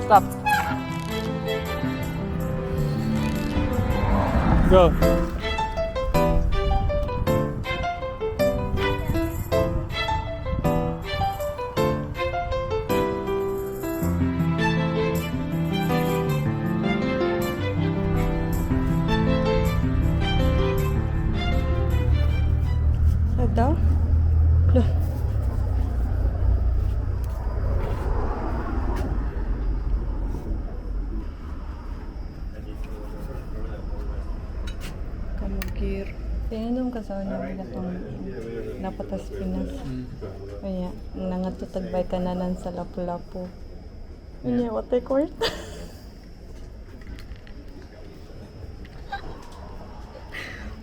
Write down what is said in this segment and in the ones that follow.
Stop. Go. Ito? Loh. Kamugir. Tinanong ka sa una wala itong napatas Pinas. Kaya, nangatutagbay ka na nan sa Lapu-Lapu. Kanya, what I court?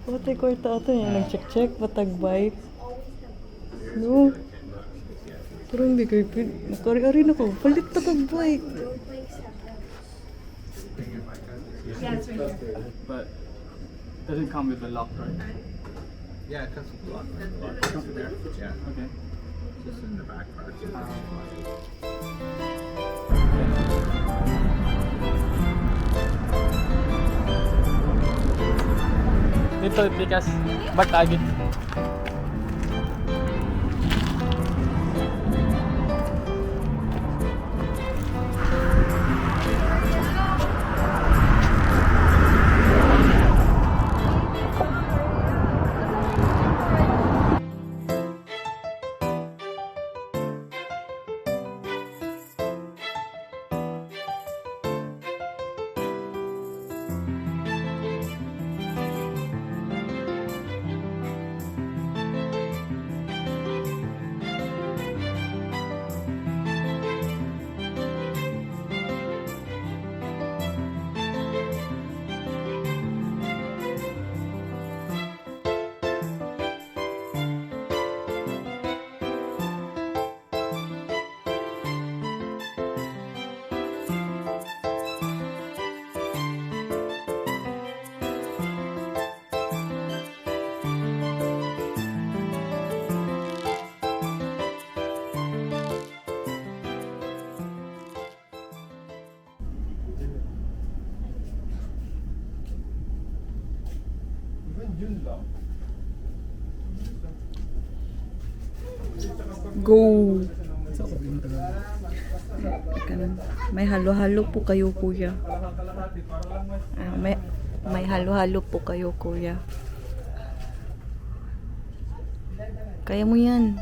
What I court ito niya, nag-check-check, patagbay. No. Pero hindi kayo nakari-ari na ko. Palit na kag-bike. Yeah, it's right here. But it doesn't come with the lock, right? Yeah, it comes with the lock. The lock is in there. Yeah, Okay. just in the back part. Dito, because back agit. Go! May halo-halo po kayo, kuya. May halo-halo po kayo, kuya. Kaya mo yan.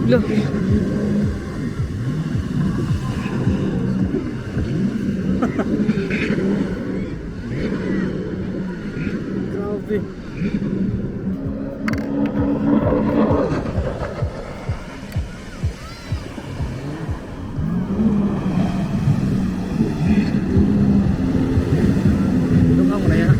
Loh. Grabe. Tulungan mo na yan.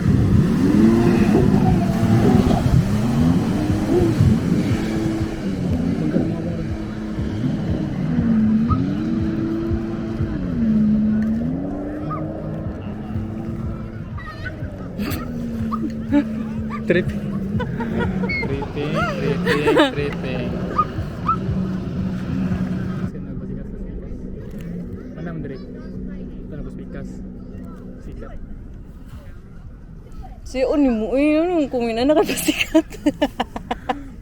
Trip. Tripping. Sino basikas sa sikas? Mana ang direct? Ito na basikas. Sikat. Si ni mo yun kung ina nakapasikat.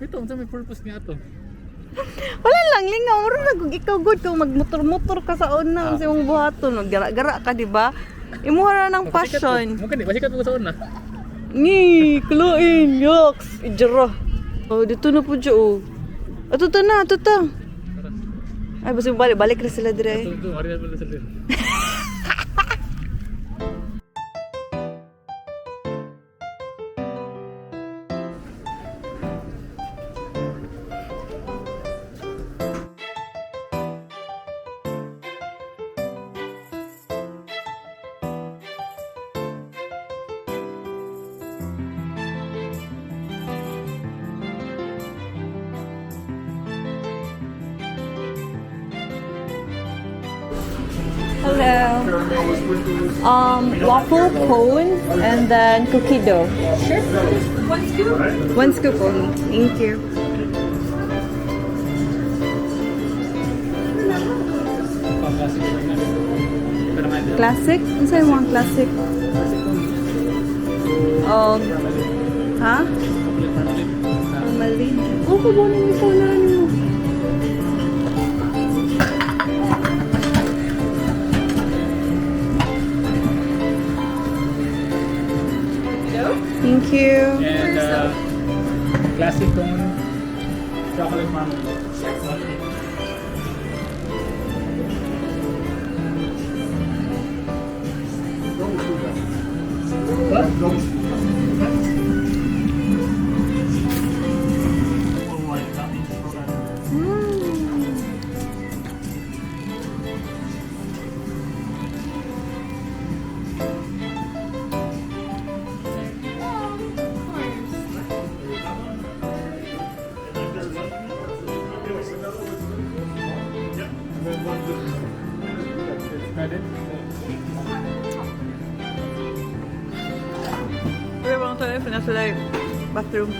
Ito, unsa may purpose niya to? Wala lang lingaw ro nag ikaw good kung magmotor-motor ka sa una sa imong buhaton, gara-gara ka di ba? Imuha na ng passion. Mungkin di basikat mo sa una. Ni, kluin, yoks, ijara. Oh, dito na po dyan, oh. Ato ta na, ato ta. Ay, basta balik na sila dire. Ito, hari na pala sila. Hello. Waffle cone and then cookie dough. Sure. One scoop? One scoop only. Thank you. Classic? Ano sa'yo mga classic? Ha? Mali. Oh, kubunin mo ito na ano. Thank you. And classic cone, chocolate marmalade. We're going to finish the bathroom.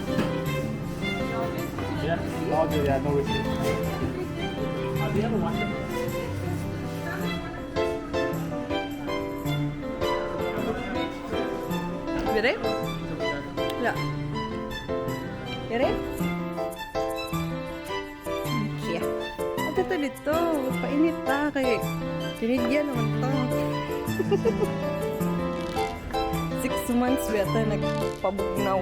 Yeah, all good. Yeah, no worries. Do you have a washer? Ready? Yeah. Ready? Yeah. At ito dito. Painit ta. Kaya kinigyan naman to. 6 months yata nagpabugnaw.